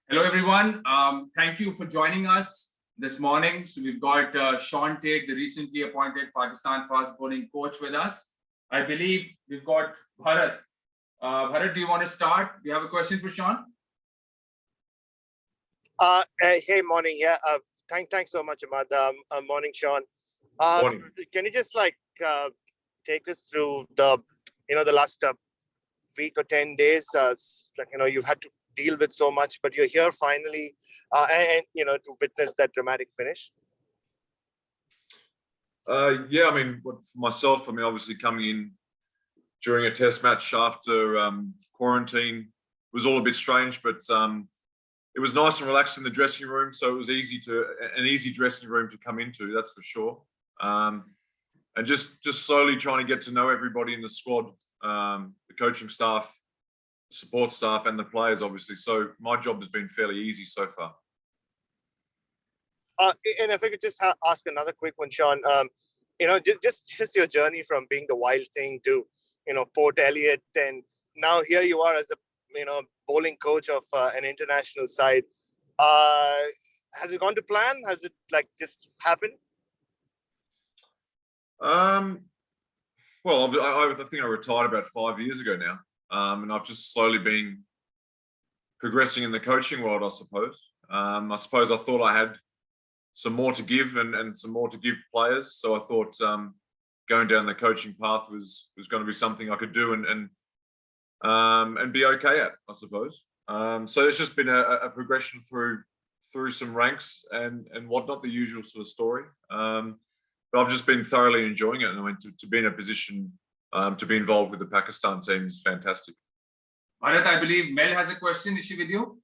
Hello, everyone. Thank you for joining us this morning. So we've got Shaun Tait, the recently appointed Pakistan fast bowling coach, with us. I believe we've got Bharat. Bharat, do you want to start? Do you have a question for Shaun? Hey, morning. Yeah, thanks so much, Ahmad. Morning, Shaun. Morning. Can you just take us through the last week or 10 days? You've had to deal with so much, but you're here finally, and to witness that dramatic finish. Yeah, I mean, for myself, obviously coming in during a test match after quarantine was all a bit strange, but it was nice and relaxed in the dressing room, so it was an easy dressing room to come into, that's for sure. And just slowly trying to get to know everybody in the squad, the coaching staff, the support staff, and the players, obviously. So my job has been fairly easy so far. And if I could just ask another quick one, Shaun, just your journey from being the wild thing to, Port Elliot, and now here you are as the, bowling coach of an international side. Has it gone to plan? Has it just happened? Well, I think I retired about 5 years ago now, and I've just slowly been progressing in the coaching world, I suppose. I suppose I thought I had some more to give and some more to give players, so I thought going down the coaching path was going to be something I could do and be okay at, I suppose. So it's just been a progression through some ranks and whatnot, the usual sort of story. But I've just been thoroughly enjoying it, and I mean, to be in a position to be involved with the Pakistan team is fantastic. Bharat, I believe Mel has a question. Is she with you?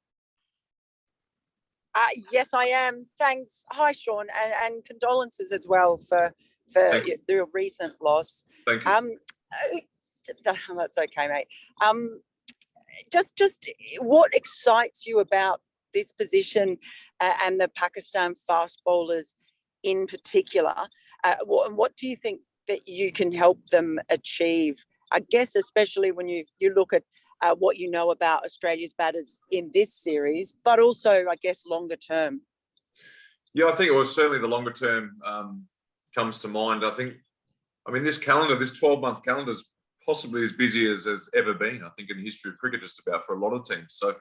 Yes, I am. Thanks. Hi, Shaun, and condolences as well for the recent loss. Thank you. That's okay, mate. Just what excites you about this position and the Pakistan fast bowlers in particular? What do you think that you can help them achieve? I guess especially when you look at what you know about Australia's batters in this series, but also, I guess, longer term. Yeah, I think it was certainly the longer term comes to mind. This 12-month calendar is possibly as busy as has ever been, I think, in the history of cricket, just about, for a lot of teams. So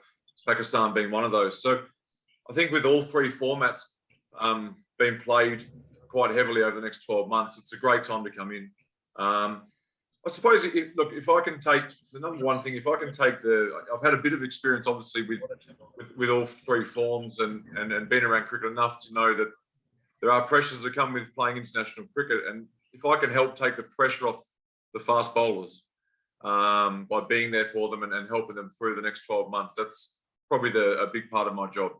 Pakistan being one of those. So I think with all three formats being played quite heavily over the next 12 months, it's a great time to come in. I suppose, if I can take the number one thing, I've had a bit of experience, obviously, with all three forms and been around cricket enough to know that there are pressures that come with playing international cricket. And if I can help take the pressure off the fast bowlers by being there for them and helping them through the next 12 months, that's probably a big part of my job.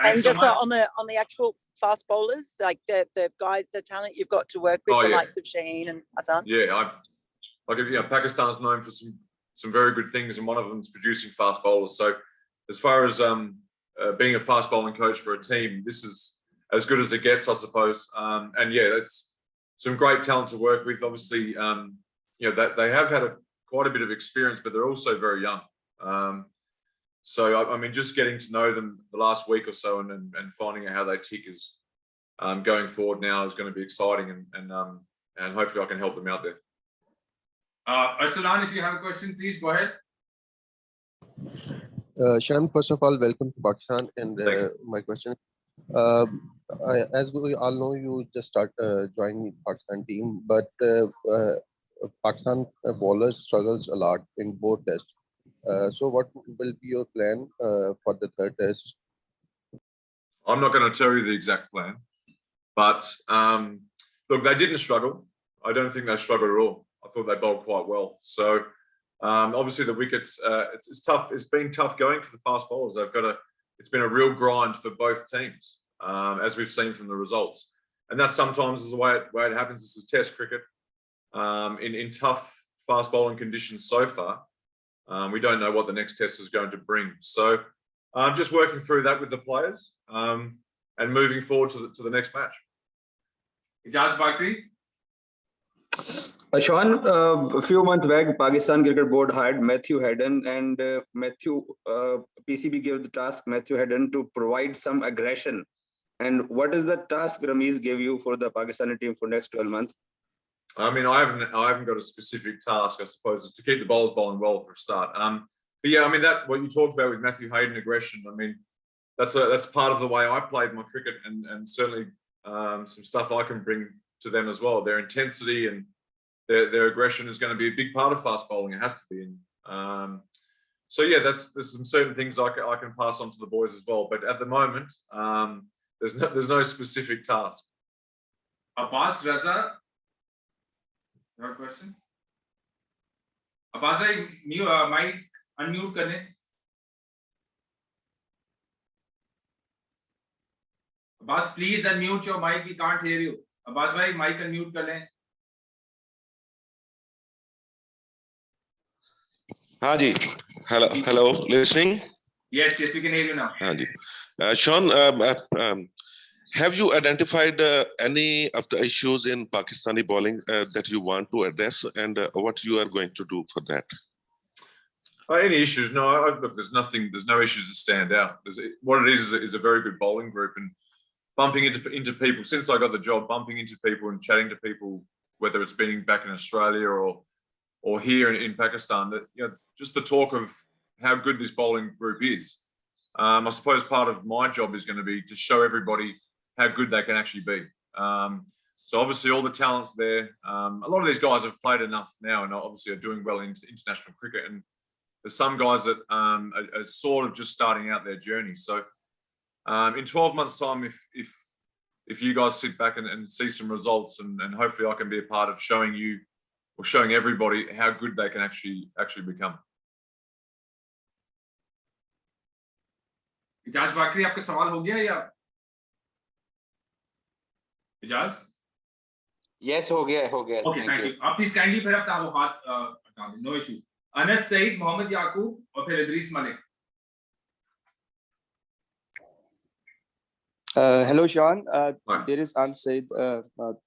And just on the actual fast bowlers, like the guys, the talent you've got to work with, likes of Shaheen and Hassan. Yeah, Pakistan's known for some very good things, and one of them is producing fast bowlers. So as far as being a fast bowling coach for a team, this is as good as it gets, I suppose. And yeah, it's some great talent to work with. Obviously, they have had quite a bit of experience, but they're also very young. So, just getting to know them the last week or so and finding out how they tick is going forward now is going to be exciting, and hopefully I can help them out there. Arsalan, if you have a question, please go ahead. Shaun, first of all, welcome to Pakistan. And my question, as we all know, you just joined Pakistan team, but Pakistan bowlers struggles a lot in both tests. So what will be your plan for the third test? I'm not going to tell you the exact plan, but look, they didn't struggle. I don't think they struggled at all. I thought they bowled quite well. So obviously the wickets, it's tough. It's been tough going for the fast bowlers. It's been a real grind for both teams, as we've seen from the results. And that sometimes is the way it happens. This is Test cricket. In tough fast bowling conditions so far, we don't know what the next test is going to bring. So I'm just working through that with the players and moving forward to the next match. Ijaz Bakri. Sean, a few months back, Pakistan Cricket Board hired Matthew Hayden, and PCB gave the task Matthew Hayden to provide some aggression. And what is the task Ramesh gave you for the Pakistani team for next 12 months? I mean, I haven't got a specific task. I suppose it's to keep the bowlers bowling well for a start. But yeah, I mean that what you talked about with Matthew Hayden aggression. I mean, that's part of the way I played my cricket, and certainly some stuff I can bring to them as well. Their intensity and their aggression is going to be a big part of fast bowling. It has to be. So yeah, there's some certain things I can pass on to the boys as well. But at the moment, there's no specific task. Abbas Raza, your question. Abbas, mic unmute करने. Abbas, please unmute your mic. We can't hear you. Abbas bhai, mic unmute कर लें. हाँ जी, hello, listening? Yes, we can hear you now. हाँ जी. Sean, have you identified any of the issues in Pakistani bowling that you want to address, and what you are going to do for that? Any issues? No, look, there's no issues that stand out. What it is a very good bowling group, and bumping into people since I got the job, bumping into people and chatting to people, whether it's been back in Australia or here in Pakistan, that just the talk of how good this bowling group is. I suppose part of my job is going to be to show everybody how good they can actually be. So obviously all the talent's there. A lot of these guys have played enough now and obviously are doing well in international cricket. And there's some guys that are sort of just starting out their journey. So in 12 months' time, if you guys sit back and see some results, and hopefully I can be a part of showing you or showing everybody how good they can actually become. Ijaz बाकरी, आपका सवाल हो गया या? Ijaz? Yes, हो गया. Okay, thank you. आप please kindly फिर अपना वो हाथ हटा दें. No issue. अनस सईद, मोहम्मद याकूब और फिर Idris Malik. Hello, Sean. There is Anas Said,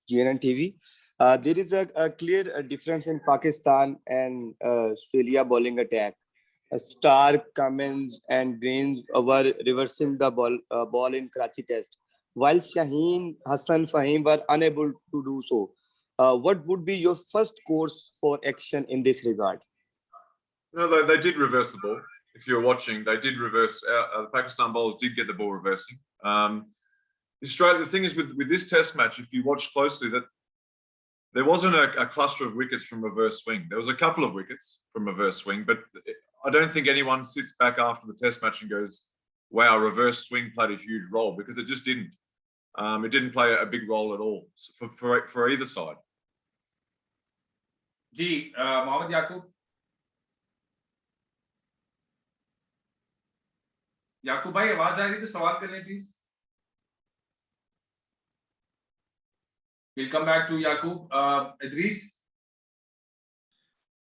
GNN TV. There is a clear difference in Pakistan and Australia bowling attack. Stark, Cummins, and Grains were reversing the ball in Karachi Test, while Shaheen, Hassan, Fahim were unable to do so. What would be your first course for action in this regard? They did reverse the ball. If you're watching, they did reverse. The Pakistan bowlers did get the ball reversing. Australia. The thing is with this Test match, if you watch closely, that there wasn't a cluster of wickets from reverse swing. There was a couple of wickets from reverse swing, but I don't think anyone sits back after the Test match and goes, "Wow, reverse swing played a huge role," because it just didn't. It didn't play a big role at all for either side. जी, मोहम्मद याकूब. याकूब भाई, आवाज आ रही तो सवाल कर लें please. We'll come back to Yaqub. Idris.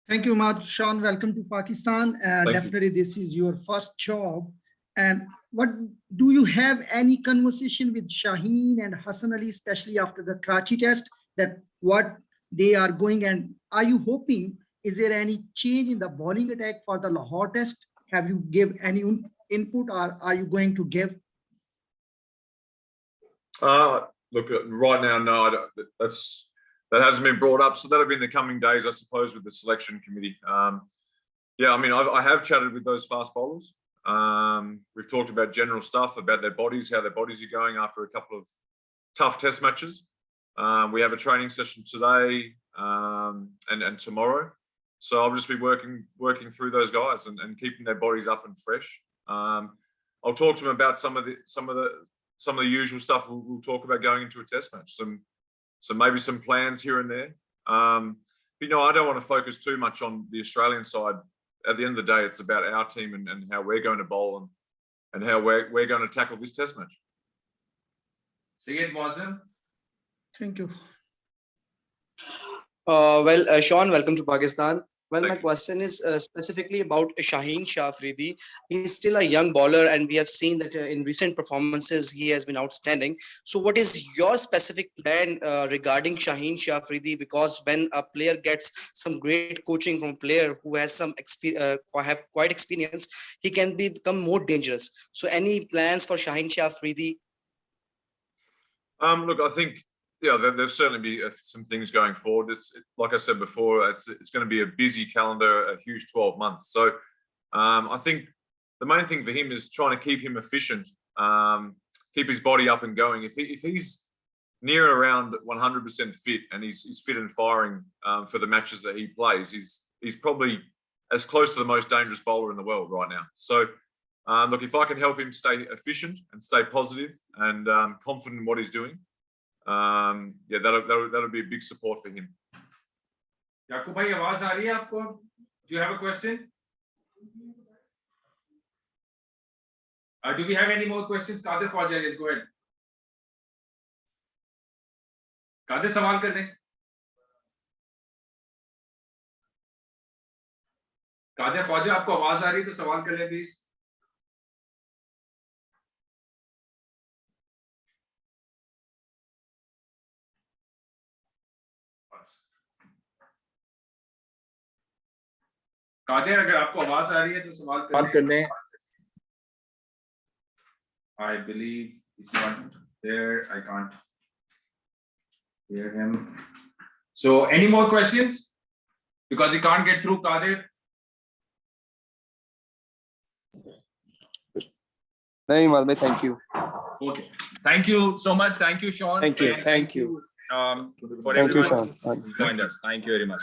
Thank you much, Sean. Welcome to Pakistan. Definitely, this is your first job. And what do you have any conversation with Shaheen and Hassan Ali, especially after the Karachi Test, that what they are going, and are you hoping, is there any change in the bowling attack for the Lahore Test? Have you give any input, or are you going to give? Look, right now, no, that hasn't been brought up. So that'll be in the coming days, I suppose, with the selection committee. Yeah, I mean, I have chatted with those fast bowlers. We've talked about general stuff, about their bodies, how their bodies are going after a couple of tough Test matches. We have a training session today and tomorrow. So I'll just be working through those guys and keeping their bodies up and fresh. I'll talk to them about some of the usual stuff we'll talk about going into a Test match. Some maybe some plans here and there. But I don't want to focus too much on the Australian side. At the end of the day, it's about our team and how we're going to bowl and how we're going to tackle this Test match. Syed Muazzam. Thank you. Well, Sean, welcome to Pakistan. Well, my question is specifically about Shaheen Shah Afridi. He's still a young bowler, and we have seen that in recent performances he has been outstanding. So, what is your specific plan regarding Shaheen Shah Afridi? Because when a player gets some great coaching from a player who has some have quite experience, he can become more dangerous. So, any plans for Shaheen Shah Afridi? Look, I think there'll certainly be some things going forward. Like I said before, it's going to be a busy calendar, a huge 12 months. So I think the main thing for him is trying to keep him efficient, keep his body up and going. If he's near around 100% fit and he's fit and firing for the matches that he plays, he's probably as close to the most dangerous bowler in the world right now. So look, if I can help him stay efficient and stay positive and confident in what he's doing, that'll be a big support for him. Yaqub bhai, आवाज आ रही है आपको? Do you have a question? Do we have any more questions? Kadir Fauja, yes, go ahead. Kadir, सवाल कर दें. Kadir Fauja, आपको आवाज आ रही है तो सवाल कर लें प्लीज. कादिर, अगर आपको आवाज आ रही है तो सवाल कर लें. I believe he's not there. I can't hear him. So, any more questions? Because he can't get through, Kadir. No, Imal, thank you. Okay. Thank you so much. Thank you, Shaun. Thank you. And Thank you. for Thank you, everyone Shaun. who joined us. Thank you very much.